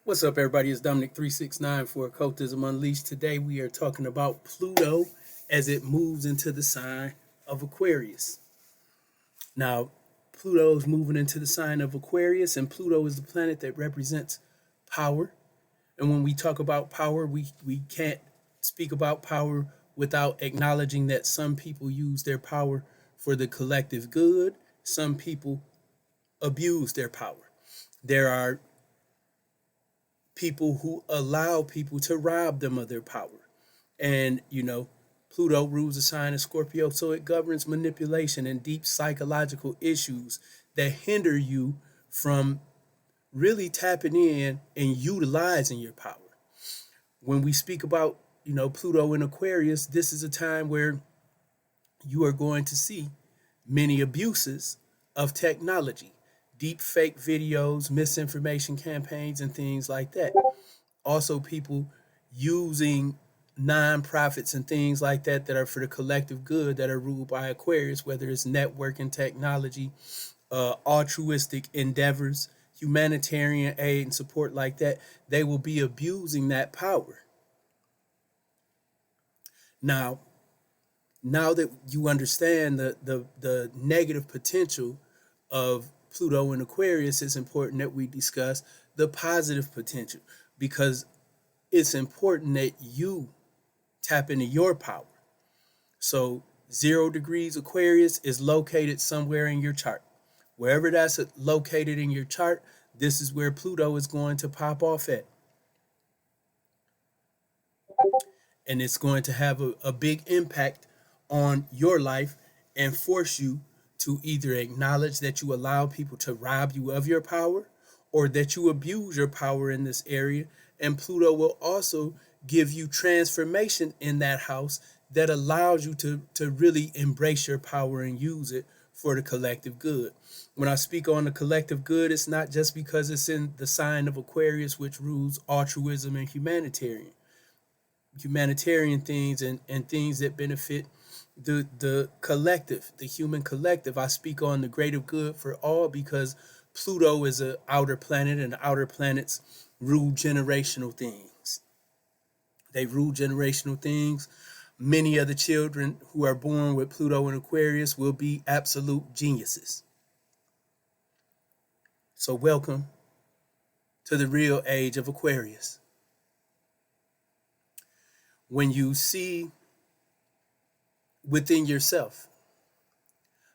What's up, everybody? It's Dominic369 for Occultism Unleashed. Today we are talking about Pluto as it moves into the sign of Aquarius. Now, Pluto is moving into the sign of Aquarius, and Pluto is the planet that represents power. And when we talk about power, we can't speak about power without acknowledging that some people use their power for the collective good. Some people abuse their power. There are people who allow people to rob them of their power. And, Pluto rules the sign of Scorpio, so it governs manipulation and deep psychological issues that hinder you from really tapping in and utilizing your power. When we speak about, Pluto in Aquarius, this is a time where you are going to see many abuses of technology, deep fake videos, misinformation campaigns, and things like that. Also, people using nonprofits and things like that that are for the collective good that are ruled by Aquarius, whether it's networking technology, altruistic endeavors, humanitarian aid and support like that, they will be abusing that power. Now that you understand the negative potential of Pluto in Aquarius, it's important that we discuss the positive potential, because it's important that you tap into your power. So 0 degrees Aquarius is located somewhere in your chart. Wherever that's located in your chart, this is where Pluto is going to pop off at. And it's going to have a big impact on your life and force you to either acknowledge that you allow people to rob you of your power, or that you abuse your power in this area. And Pluto will also give you transformation in that house that allows you to really embrace your power and use it for the collective good. When I speak on the collective good, it's not just because it's in the sign of Aquarius, which rules altruism and humanitarian things and things that benefit the collective, the human collective. I speak on the greater good for all because Pluto is an outer planet, and outer planets rule generational things. They rule generational things. Many of the children who are born with Pluto in Aquarius will be absolute geniuses. So welcome to the real age of Aquarius. When you see within yourself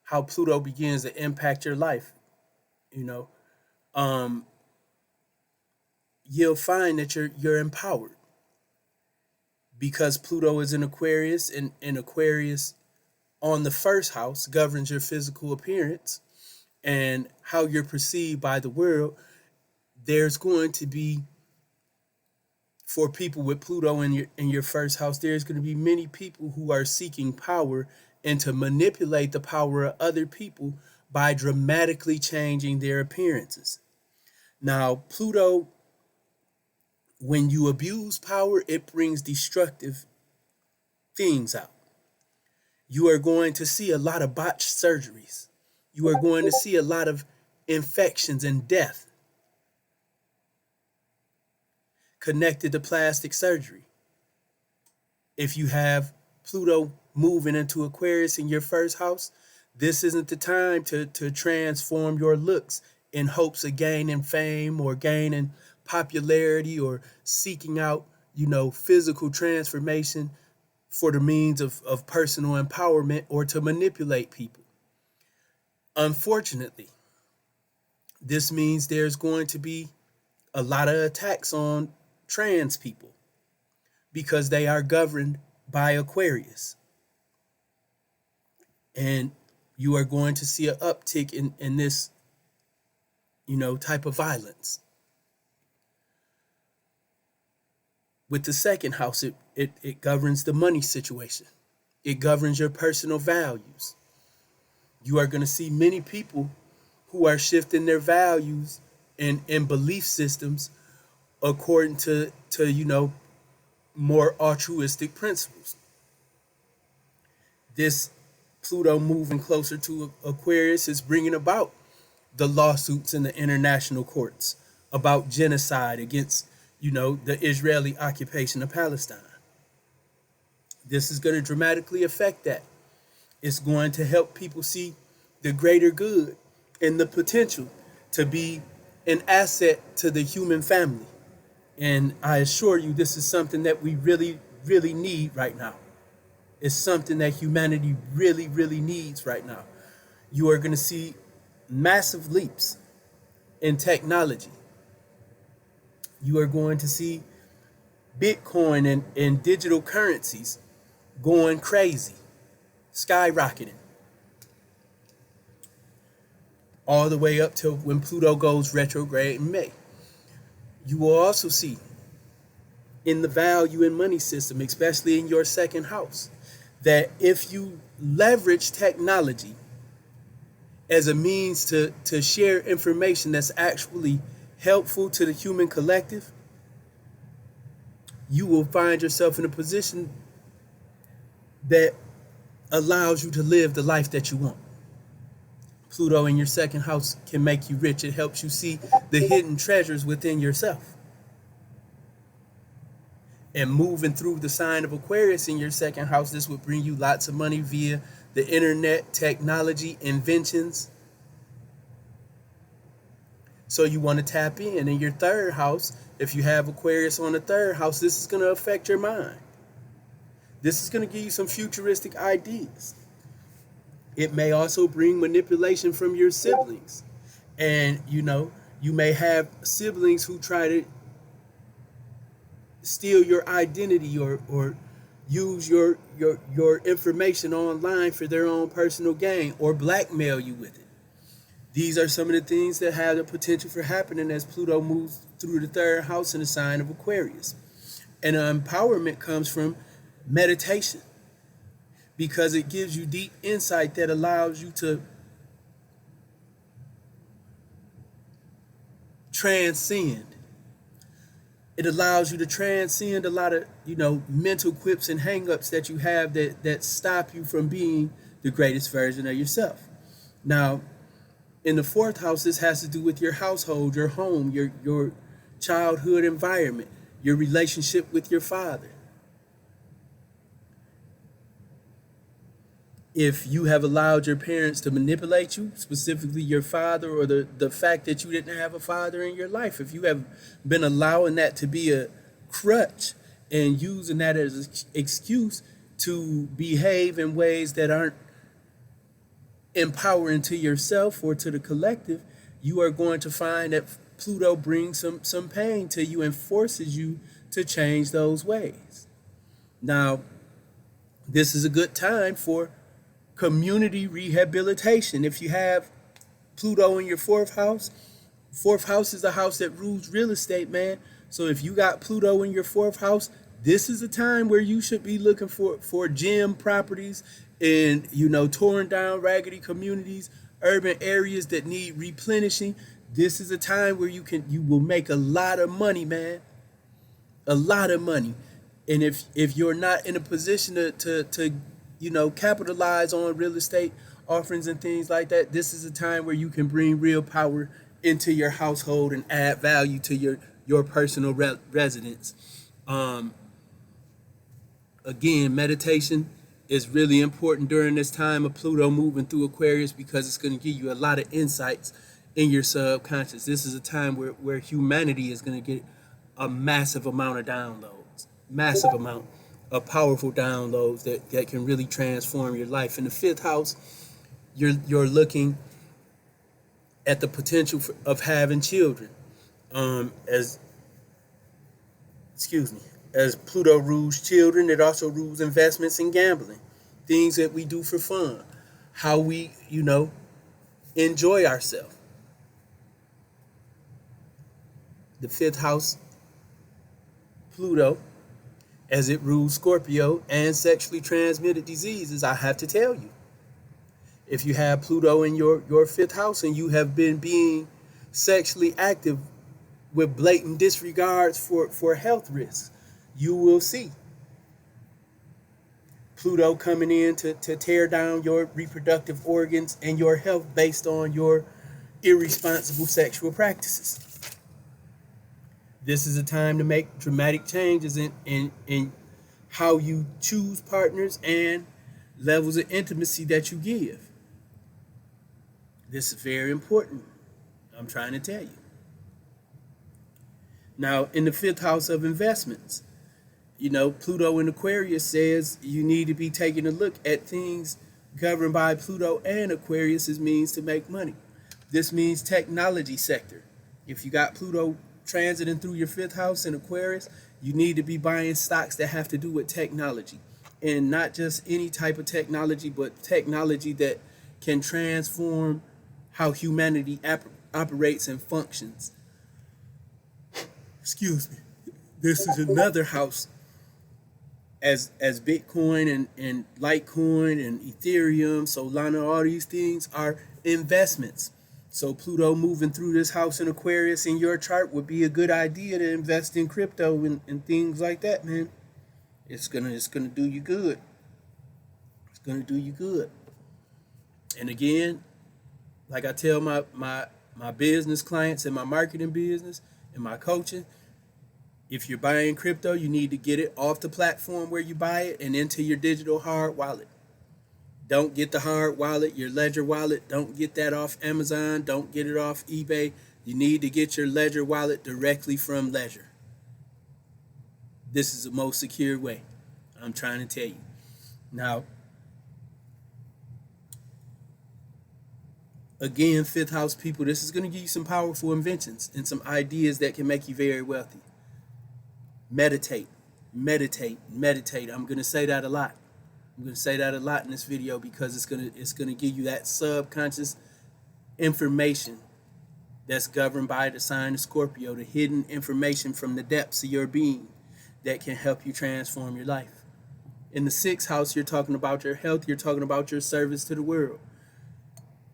how Pluto begins to impact your life, you'll find that you're empowered, because Pluto is in Aquarius, and in Aquarius on the first house governs your physical appearance and how you're perceived by the world. There's going to be, for people with Pluto in your first house, there's going to be many people who are seeking power and to manipulate the power of other people by dramatically changing their appearances. Now, Pluto, when you abuse power, it brings destructive things out. You are going to see a lot of botched surgeries. You are going to see a lot of infections and death connected to plastic surgery. If you have Pluto moving into Aquarius in your first house, this isn't the time to transform your looks in hopes of gaining fame or gaining popularity or seeking out, physical transformation for the means of personal empowerment or to manipulate people. Unfortunately, this means there's going to be a lot of attacks on trans people because they are governed by Aquarius. And you are going to see an uptick in this, type of violence. With the second house, it governs the money situation. It governs your personal values. You are going to see many people who are shifting their values and belief systems according to more altruistic principles. This Pluto moving closer to Aquarius is bringing about the lawsuits in the international courts about genocide against, the Israeli occupation of Palestine. This is going to dramatically affect that. It's going to help people see the greater good and the potential to be an asset to the human family. And I assure you, this is something that we really, really need right now. It's something that humanity really, really needs right now. You are going to see massive leaps in technology. You are going to see Bitcoin and digital currencies going crazy, skyrocketing, all the way up to when Pluto goes retrograde in May. You will also see in the value and money system, especially in your second house, that if you leverage technology as a means to share information that's actually helpful to the human collective, you will find yourself in a position that allows you to live the life that you want. Pluto in your second house can make you rich. It helps you see the hidden treasures within yourself. And moving through the sign of Aquarius in your second house, this would bring you lots of money via the internet, technology, inventions. So you want to tap in. And in your third house, if you have Aquarius on the third house, this is going to affect your mind. This is going to give you some futuristic ideas. It may also bring manipulation from your siblings. And, you may have siblings who try to steal your identity or use your information online for their own personal gain or blackmail you with it. These are some of the things that have the potential for happening as Pluto moves through the third house in the sign of Aquarius. And empowerment comes from meditation, because it gives you deep insight that allows you to transcend. It allows you to transcend a lot of, mental quips and hangups that you have that stop you from being the greatest version of yourself. Now, in the fourth house, this has to do with your household, your home, your childhood environment, your relationship with your father. If you have allowed your parents to manipulate you, specifically your father, or the fact that you didn't have a father in your life, if you have been allowing that to be a crutch and using that as an excuse to behave in ways that aren't empowering to yourself or to the collective, you are going to find that Pluto brings some pain to you and forces you to change those ways. Now, this is a good time for community rehabilitation. If you have Pluto in your fourth house is the house that rules real estate, man. So if you got Pluto in your fourth house, this is a time where you should be looking for gem properties in, torn down, raggedy communities, urban areas that need replenishing. This is a time where you will make a lot of money, man. A lot of money. And if you're not in a position to capitalize on real estate offerings and things like that, this is a time where you can bring real power into your household and add value to your personal residence. Again, meditation is really important during this time of Pluto moving through Aquarius, because it's going to give you a lot of insights in your subconscious. This is a time where humanity is going to get a massive amount of downloads, massive amount of powerful downloads that can really transform your life. In the fifth house, you're looking at the potential of having children. As Pluto rules children, it also rules investments and gambling, things that we do for fun, how we, enjoy ourselves. The fifth house, Pluto, as it rules Scorpio and sexually transmitted diseases, I have to tell you, if you have Pluto in your fifth house and you have been being sexually active with blatant disregards for health risks, you will see Pluto coming in to tear down your reproductive organs and your health based on your irresponsible sexual practices. This is a time to make dramatic changes in how you choose partners and levels of intimacy that you give. This is very important. I'm trying to tell you. Now, in the fifth house of investments, Pluto in Aquarius says you need to be taking a look at things governed by Pluto and Aquarius's means to make money. This means technology sector. If you got Pluto transiting through your fifth house in Aquarius, you need to be buying stocks that have to do with technology. And not just any type of technology, but technology that can transform how humanity operates and functions. Excuse me. This is another house as Bitcoin and Litecoin and Ethereum, Solana, all these things are investments. So Pluto moving through this house in Aquarius in your chart would be a good idea to invest in crypto and things like that, man. It's gonna do you good. It's gonna do you good. And again, like I tell my business clients and my marketing business and my coaching, if you're buying crypto, you need to get it off the platform where you buy it and into your digital hard wallet. Don't get the hard wallet, your Ledger wallet. Don't get that off Amazon. Don't get it off eBay. You need to get your Ledger wallet directly from Ledger. This is the most secure way. I'm trying to tell you. Now, again, fifth house people, this is going to give you some powerful inventions and some ideas that can make you very wealthy. Meditate, meditate, meditate. I'm going to say that a lot. I'm going to say that a lot in this video because it's going to give you that subconscious information that's governed by the sign of Scorpio, the hidden information from the depths of your being that can help you transform your life. In the sixth house, you're talking about your health. You're talking about your service to the world.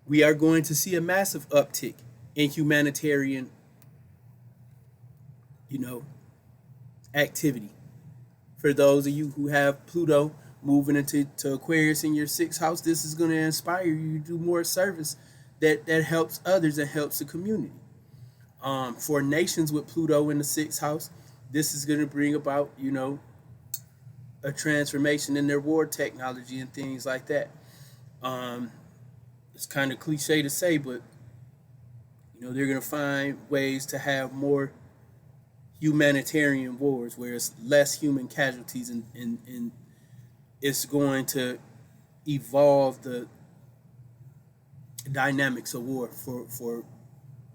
We are going to see a massive uptick in humanitarian, activity. For those of you who have Pluto moving into Aquarius in your sixth house, this is going to inspire you to do more service that helps others and helps the community. For nations with Pluto in the sixth house, this is going to bring about, a transformation in their war technology and things like that. It's kind of cliche to say, but they're going to find ways to have more humanitarian wars where it's less human casualties, and it's going to evolve the dynamics of war for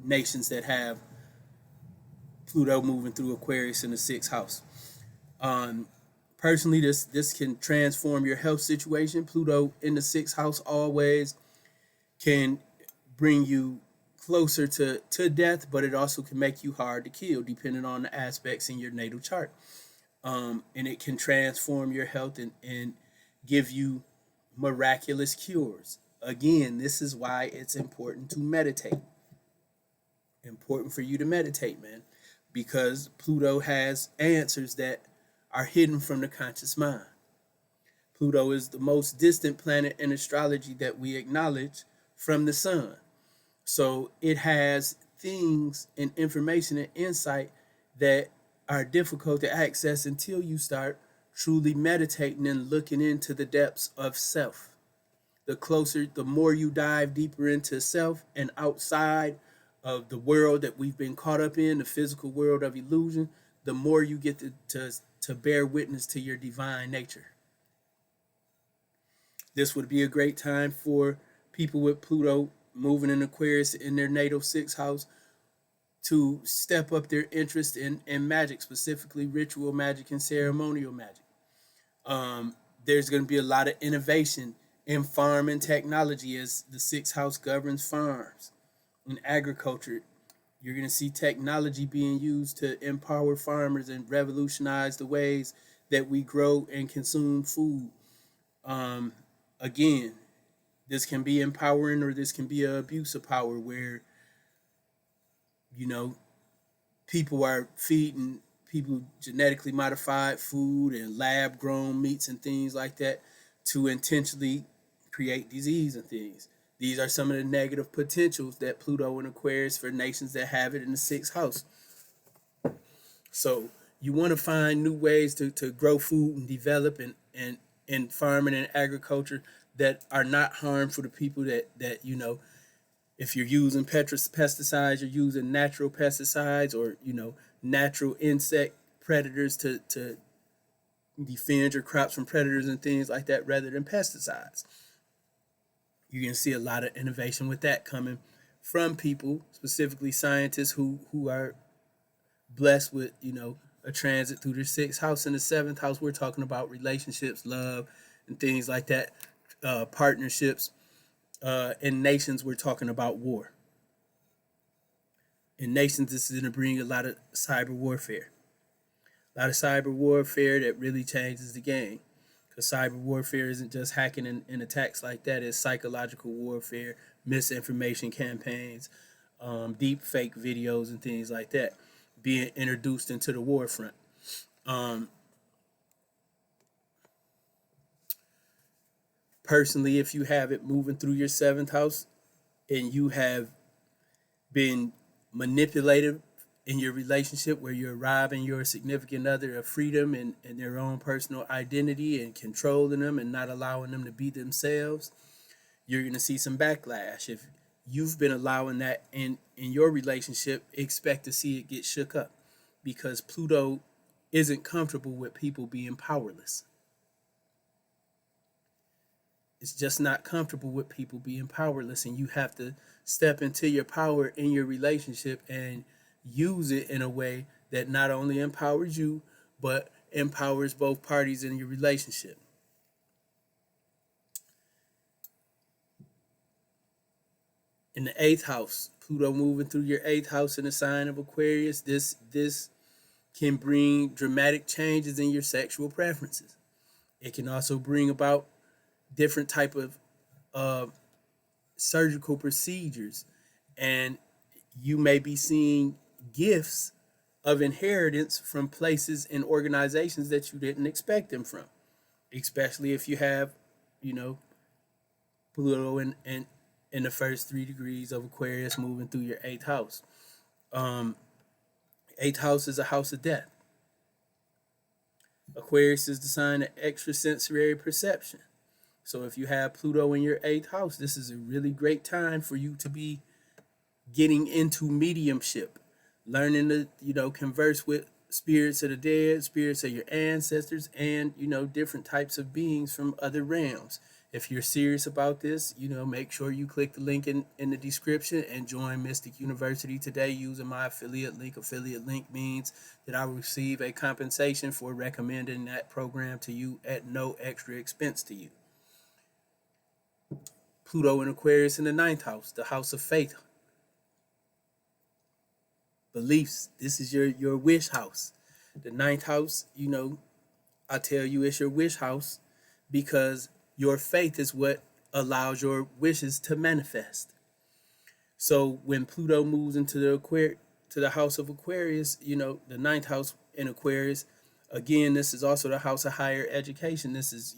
nations that have Pluto moving through Aquarius in the sixth house. Personally, this can transform your health situation. Pluto in the sixth house always can bring you closer to death, but it also can make you hard to kill depending on the aspects in your natal chart. And it can transform your health and give you miraculous cures. Again, this is why it's important to meditate. Important for you to meditate, man, because Pluto has answers that are hidden from the conscious mind. Pluto is the most distant planet in astrology that we acknowledge from the sun. So it has things and information and insight that are difficult to access until you start truly meditating and looking into the depths of self. The more you dive deeper into self and outside of the world that we've been caught up in, the physical world of illusion, the more you get to bear witness to your divine nature. This would be a great time for people with Pluto moving in Aquarius in their natal sixth house to step up their interest in magic, specifically ritual magic and ceremonial magic. There's going to be a lot of innovation in farming technology as the sixth house governs farms and agriculture. You're going to see technology being used to empower farmers and revolutionize the ways that we grow and consume food. Again, this can be empowering or this can be an abuse of power where, people are feeding people genetically modified food and lab grown meats and things like that to intentionally create disease and things. These are some of the negative potentials that Pluto and Aquarius for nations that have it in the sixth house. So you want to find new ways to grow food and develop and in farming and agriculture that are not harmful to people that if you're using pesticides, you're using natural pesticides or natural insect predators to defend your crops from predators and things like that rather than pesticides. You're going to see a lot of innovation with that coming from people, specifically scientists who are blessed with a transit through their sixth house and the seventh house. We're talking about relationships, love, and things like that, partnerships. In nations, we're talking about war. In nations, this is going to bring a lot of cyber warfare. A lot of cyber warfare that really changes the game. Because cyber warfare isn't just hacking and attacks like that. It's psychological warfare, misinformation campaigns, deep fake videos, and things like that being introduced into the war front. Personally, if you have it moving through your seventh house and you have been manipulated in your relationship where you're robbing your significant other of freedom and their own personal identity and controlling them and not allowing them to be themselves, you're going to see some backlash. If you've been allowing that in your relationship, expect to see it get shook up because Pluto isn't comfortable with people being powerless. It's just not comfortable with people being powerless, and you have to step into your power in your relationship and use it in a way that not only empowers you, but empowers both parties in your relationship. In the eighth house, Pluto moving through your eighth house in the sign of Aquarius, this can bring dramatic changes in your sexual preferences. It can also bring about different type of surgical procedures, and you may be seeing gifts of inheritance from places and organizations that you didn't expect them from, especially if you have, Pluto in the first 3 degrees of Aquarius moving through your eighth house. Eighth house is a house of death. Aquarius is the sign of extrasensory perception. So if you have Pluto in your eighth house, this is a really great time for you to be getting into mediumship, learning to, converse with spirits of the dead, spirits of your ancestors, and, different types of beings from other realms. If you're serious about this, make sure you click the link in the description and join Mystic University today using my affiliate link. Affiliate link means that I will receive a compensation for recommending that program to you at no extra expense to you. Pluto in Aquarius in the ninth house, the house of faith. Beliefs. This is your wish house. The ninth house, I tell you it's your wish house because your faith is what allows your wishes to manifest. So when Pluto moves into the house of Aquarius, the ninth house in Aquarius, again, this is also the house of higher education. This is,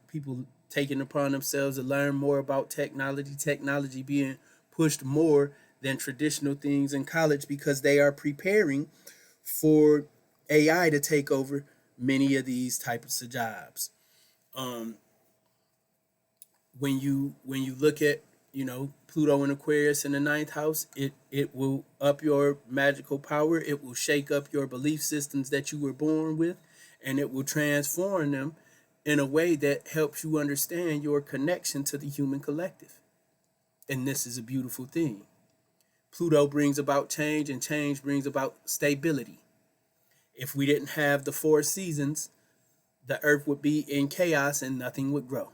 people taking upon themselves to learn more about technology being pushed more than traditional things in college because they are preparing for AI to take over many of these types of jobs. When you look at Pluto and Aquarius in the ninth house, it will up your magical power. It will shake up your belief systems that you were born with, and it will transform them in a way that helps you understand your connection to the human collective. And this is a beautiful thing. Pluto brings about change, and change brings about stability. If we didn't have the 4 seasons, the earth would be in chaos and nothing would grow.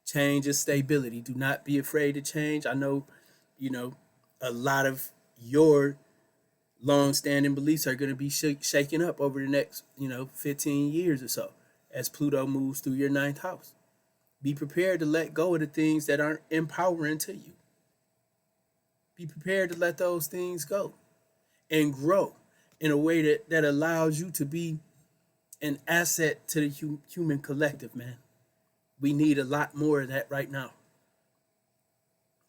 Change is stability. Do not be afraid to change. I know, a lot of your long-standing beliefs are going to be shaken up over the next, 15 years or so as Pluto moves through your ninth house. Be prepared to let go of the things that aren't empowering to you. Be prepared to let those things go and grow in a way that allows you to be an asset to the human collective, man. We need a lot more of that right now.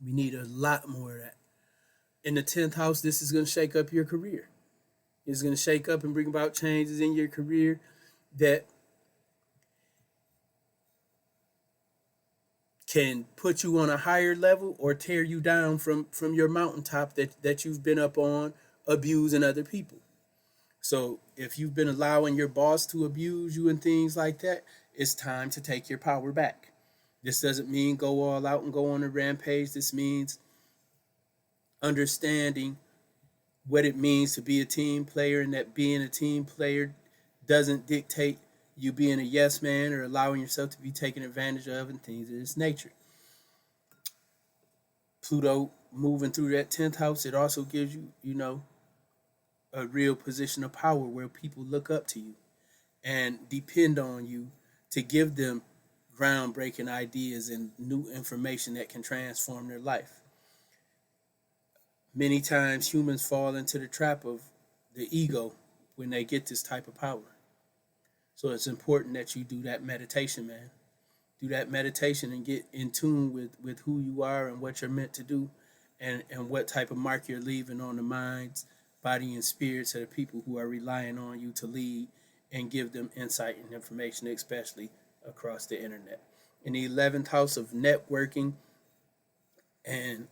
We need a lot more of that. In the 10th house, this is going to shake up your career. It's going to shake up and bring about changes in your career that can put you on a higher level or tear you down from your mountaintop that you've been up on, abusing other people. So if you've been allowing your boss to abuse you and things like that, it's time to take your power back. This doesn't mean go all out and go on a rampage. This means understanding what it means to be a team player, and that being a team player doesn't dictate you being a yes man or allowing yourself to be taken advantage of and things of this nature. Pluto moving through that 10th house, it also gives you, a real position of power where people look up to you and depend on you to give them groundbreaking ideas and new information that can transform their life. Many times humans fall into the trap of the ego when they get this type of power. So it's important that you do that meditation, man. Do that meditation and get in tune with who you are and what you're meant to do, and what type of mark you're leaving on the minds, body, and spirits of the people who are relying on you to lead and give them insight and information, especially across the internet. In the 11th house of networking and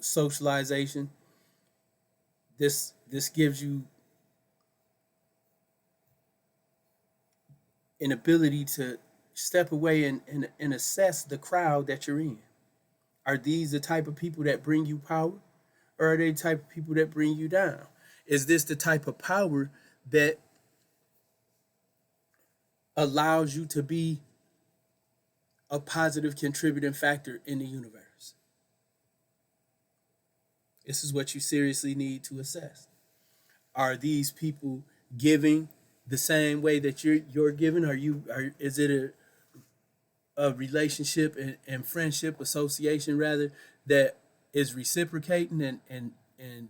socialization, this gives you an ability to step away and assess the crowd that you're in. Are these the type of people that bring you power, or are they the type of people that bring you down? Is this the type of power that allows you to be a positive contributing factor in the universe? This is what you seriously need to assess. Are these people giving the same way that you're giving? Is it a relationship and friendship association rather that is reciprocating and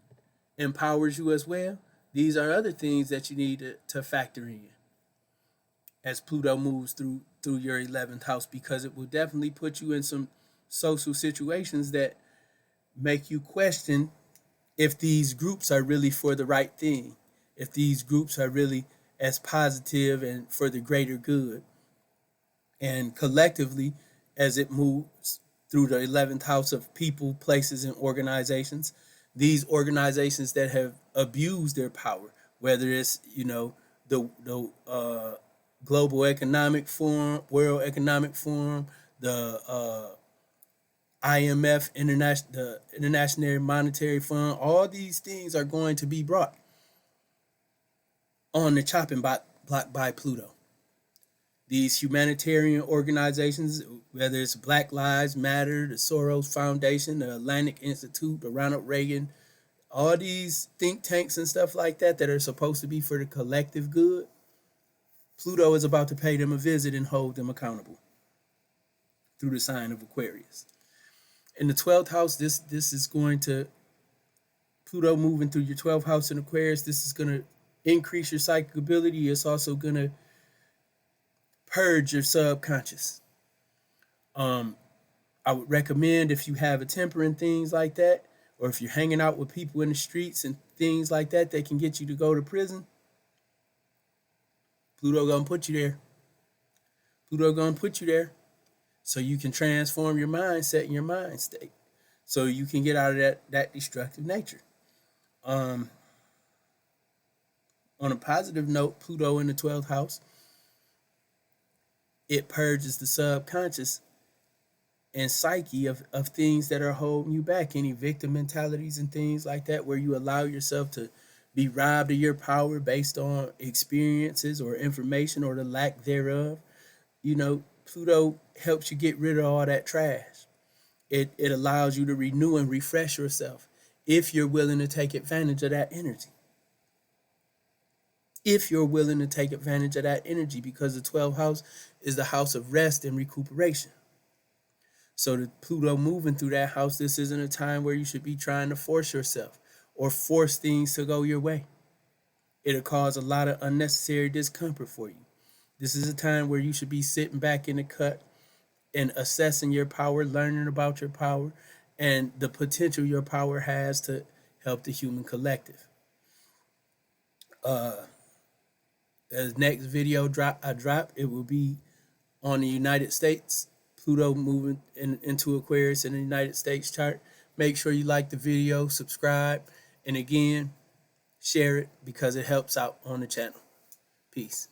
empowers you as well? These are other things that you need to factor in as Pluto moves through your 11th house, because it will definitely put you in some social situations that make you question if these groups are really for the right thing, if these groups are really as positive and for the greater good. And collectively, as it moves through the 11th house of people, places, and organizations, these organizations that have abused their power, whether it's, the Global Economic Forum, World Economic Forum, the IMF, the International Monetary Fund, all these things are going to be brought on the chopping block by Pluto. These humanitarian organizations, whether it's Black Lives Matter, the Soros Foundation, the Atlantic Institute, the Ronald Reagan, all these think tanks and stuff like that are supposed to be for the collective good, Pluto is about to pay them a visit and hold them accountable through the sign of Aquarius. In the 12th house, this is going to, Pluto moving through your 12th house in Aquarius, this is going to increase your psychic ability. It's also going to purge your subconscious. I would recommend, if you have a temper and things like that, or if you're hanging out with people in the streets and things like that can get you to go to prison, Pluto gonna put you there. Pluto gonna put you there so you can transform your mindset and your mind state, so you can get out of that destructive nature. On a positive note, Pluto in the 12th house, it purges the subconscious and psyche of things that are holding you back, any victim mentalities and things like that, where you allow yourself to be robbed of your power based on experiences or information or the lack thereof. Pluto helps you get rid of all that trash. It allows you to renew and refresh yourself if you're willing to take advantage of that energy. If you're willing to take advantage of that energy, because the 12th house is the house of rest and recuperation. So the Pluto moving through that house, this isn't a time where you should be trying to force yourself or force things to go your way. It'll cause a lot of unnecessary discomfort for you. This is a time where you should be sitting back in the cut and assessing your power, learning about your power, and the potential your power has to help the human collective. The next video I drop, it will be on the United States, Pluto moving into Aquarius in the United States chart. Make sure you like the video, subscribe, and again, share it because it helps out on the channel. Peace.